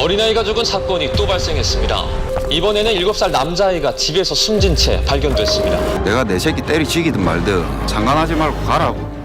어린아이가 죽은 사건이 또 발생했습니다. 이번에는 7살 남자아이가 집에서 숨진 채 발견됐습니다. 내가 내 새끼 때리치기든 말든 상관하지 말고 가라고.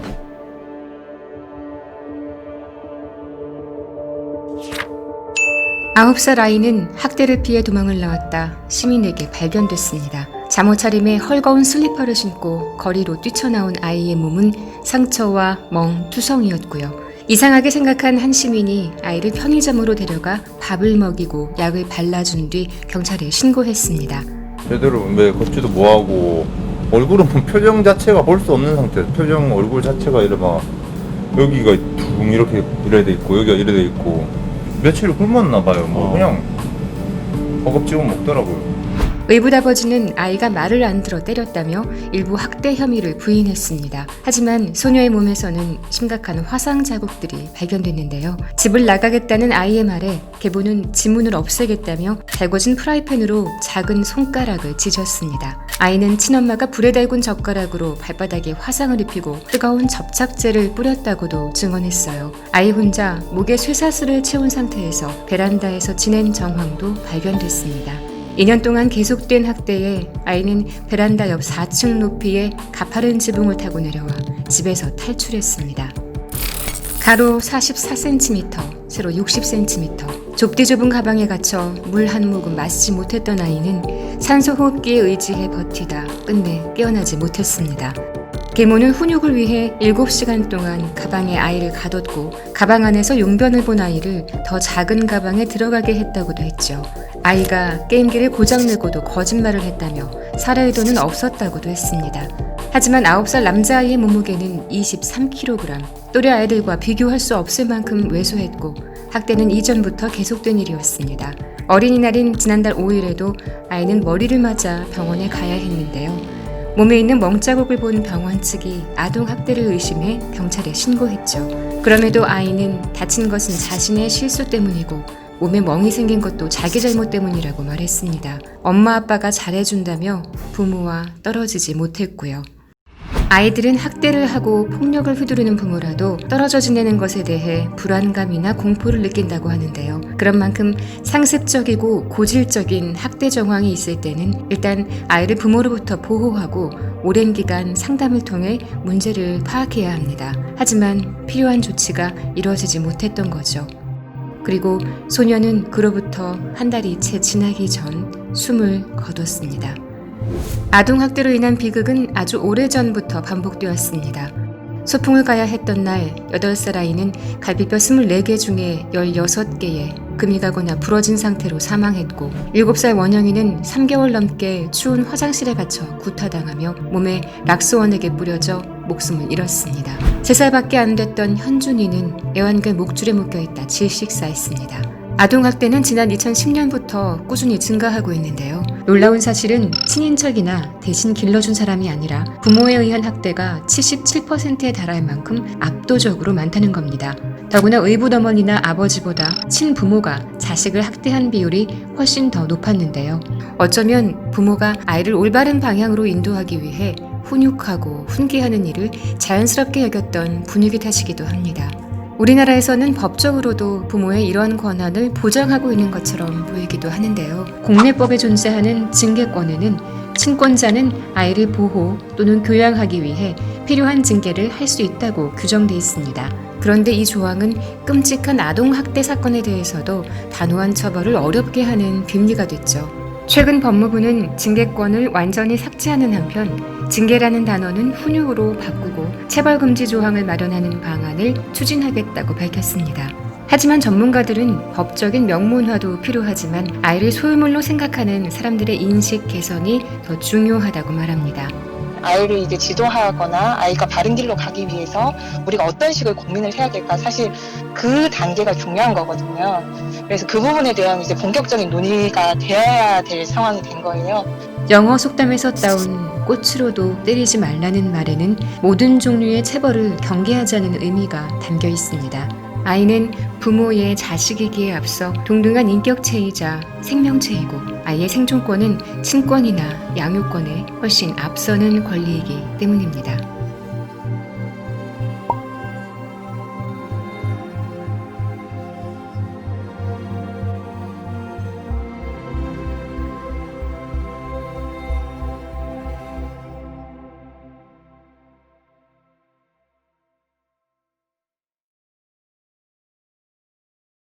아홉 살 아이는 학대를 피해 도망을 나왔다 시민에게 발견됐습니다. 잠옷 차림에 헐거운 슬리퍼를 신고 거리로 뛰쳐나온 아이의 몸은 상처와 멍투성이었고요. 이상하게 생각한 한 시민이 아이를 편의점으로 데려가 밥을 먹이고 약을 발라준 뒤 경찰에 신고했습니다. 제대로 왜 걷지도 뭐하고 얼굴은 표정 자체가 볼 수 없는 상태. 표정 얼굴 자체가 이래 막 여기가 둥 이렇게 이래 돼 있고 여기가 이래 돼 있고 며칠 굶었나 봐요. 뭐 그냥 허겁지겁 먹더라고요. 의붓 아버지는 아이가 말을 안 들어 때렸다며 일부 학대 혐의를 부인했습니다. 하지만 소녀의 몸에서는 심각한 화상 자국들이 발견됐는데요. 집을 나가겠다는 아이의 말에 계보는 지문을 없애겠다며 달궈진 프라이팬으로 작은 손가락을 찢었습니다. 아이는 친엄마가 불에 달군 젓가락으로 발바닥에 화상을 입히고 뜨거운 접착제를 뿌렸다고도 증언했어요. 아이 혼자 목에 쇠사슬을 채운 상태에서 베란다에서 지낸 정황도 발견됐습니다. 2년 동안 계속된 학대에 아이는 베란다 옆 4층 높이의 가파른 지붕을 타고 내려와 집에서 탈출했습니다. 가로 44cm, 세로 60cm, 좁디 좁은 가방에 갇혀 물 한 모금 마시지 못했던 아이는 산소 호흡기에 의지해 버티다 끝내 깨어나지 못했습니다. 계모는 훈육을 위해 7시간 동안 가방에 아이를 가뒀고 가방 안에서 용변을 본 아이를 더 작은 가방에 들어가게 했다고도 했죠. 아이가 게임기를 고장내고도 거짓말을 했다며 살해 의도는 없었다고도 했습니다. 하지만 9살 남자아이의 몸무게는 23kg, 또래 아이들과 비교할 수 없을 만큼 왜소했고 학대는 이전부터 계속된 일이었습니다. 어린이날인 지난달 5일에도 아이는 머리를 맞아 병원에 가야 했는데요. 몸에 있는 멍자국을 본 병원 측이 아동학대를 의심해 경찰에 신고했죠. 그럼에도 아이는 다친 것은 자신의 실수 때문이고 몸에 멍이 생긴 것도 자기 잘못 때문이라고 말했습니다. 엄마 아빠가 잘해준다며 부모와 떨어지지 못했고요. 아이들은 학대를 하고 폭력을 휘두르는 부모라도 떨어져 지내는 것에 대해 불안감이나 공포를 느낀다고 하는데요. 그런 만큼 상습적이고 고질적인 학대 정황이 있을 때는 일단 아이를 부모로부터 보호하고 오랜 기간 상담을 통해 문제를 파악해야 합니다. 하지만 필요한 조치가 이루어지지 못했던 거죠. 그리고 소녀는 그로부터 한 달이 채 지나기 전 숨을 거뒀습니다. 아동학대로 인한 비극은 아주 오래전부터 반복되었습니다. 소풍을 가야 했던 날 8살 아이는 갈비뼈 24개 중에 16개에 금이 가거나 부러진 상태로 사망했고 7살 원영이는 3개월 넘게 추운 화장실에 갇혀 구타당하며 몸에 락스원액에 뿌려져 목숨을 잃었습니다. 3살밖에 안 됐던 현준이는 애완견 목줄에 묶여있다 질식사했습니다. 아동학대는 지난 2010년부터 꾸준히 증가하고 있는데요. 놀라운 사실은 친인척이나 대신 길러준 사람이 아니라 부모에 의한 학대가 77%에 달할 만큼 압도적으로 많다는 겁니다. 더구나 의붓 어머니나 아버지보다 친부모가 자식을 학대한 비율이 훨씬 더 높았는데요. 어쩌면 부모가 아이를 올바른 방향으로 인도하기 위해 훈육하고 훈계하는 일을 자연스럽게 여겼던 분위기 탓이기도 합니다. 우리나라에서는 법적으로도 부모의 이런 권한을 보장하고 있는 것처럼 보이기도 하는데요. 국내법에 존재하는 징계권에는 친권자는 아이를 보호 또는 교양하기 위해 필요한 징계를 할 수 있다고 규정돼 있습니다. 그런데 이 조항은 끔찍한 아동학대 사건에 대해서도 단호한 처벌을 어렵게 하는 빈리가 됐죠. 최근 법무부는 징계권을 완전히 삭제하는 한편 징계라는 단어는 훈육으로 바꾸고 체벌금지 조항을 마련하는 방안을 추진하겠다고 밝혔습니다. 하지만 전문가들은 법적인 명문화도 필요하지만 아이를 소유물로 생각하는 사람들의 인식 개선이 더 중요하다고 말합니다. 아이를 이제 지도하거나 아이가 바른 길로 가기 위해서 우리가 어떤 식으로 고민을 해야 될까, 사실 그 단계가 중요한 거거든요. 그래서 그 부분에 대한 이제 본격적인 논의가 되어야 될 상황이 된 거예요. 영어 속담에서 따온 꽃으로도 때리지 말라는 말에는 모든 종류의 체벌을 경계하자는 의미가 담겨 있습니다. 아이는 부모의 자식이기에 앞서 동등한 인격체이자 생명체이고 아이의 생존권은 친권이나 양육권에 훨씬 앞서는 권리이기 때문입니다.